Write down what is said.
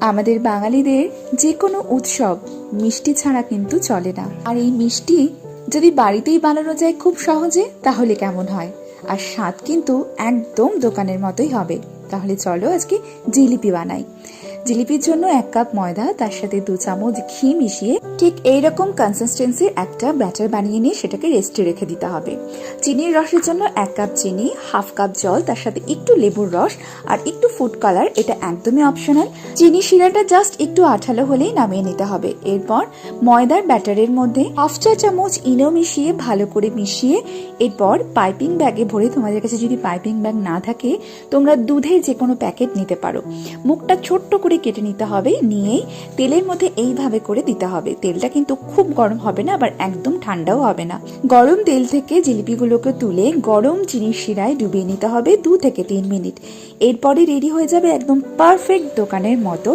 আমাদের বাঙালিদের যে কোনো উৎসব মিষ্টি ছাড়া কিন্তু চলে না। আর এই মিষ্টি যদি বাড়িতেই বানানো যায় খুব সহজে তাহলে কেমন হয়? আর স্বাদ কিন্তু একদম দোকানের মতোই হবে। তাহলে চলো আজকে জিলিপি বানাই। জিলিপির জন্য 1 কাপ ময়দা, তার সাথে 2 চামচ ঘি মিশিয়ে ঠিক এইরকম কনসিস্টেন্সির একটা ব্যাটার বানিয়ে নিয়ে সেটাকে রেস্টে রেখে দিতে হবে। চিনির রসের জন্য 1 কাপ চিনি, 1/2 কাপ জল, তার সাথে একটু লেবুর রস আর একটু ফুড কালার, এটা একদমই অপশনাল। চিনি শিরাটা জাস্ট একটু আঠালো হলেই নামিয়ে নিতে হবে। এরপর ময়দার ব্যাটারের মধ্যে 1/2 চা চামচ ইনো মিশিয়ে ভালো করে মিশিয়ে এরপর পাইপিং ব্যাগে ভরে, তোমাদের কাছে যদি পাইপিং ব্যাগ না থাকে তোমরা দুধের যে কোনো প্যাকেট নিতে পারো। মুখটা ছোট্ট করে কেটে নিতে হবে, নিয়েই তেলের মধ্যে এইভাবে করে দিতে হবে। তেলটা কিন্তু খুব গরম হবে না, আবার একদম ঠান্ডাও হবে না। গরম তেল থেকে জিলিপিগুলোকে তুলে গরম চিনির শিরায় ডুবিয়ে নিতে হবে 2 থেকে 3 মিনিট। এরপরে রেডি হয়ে যাবে একদম পারফেক্ট দোকানের মতো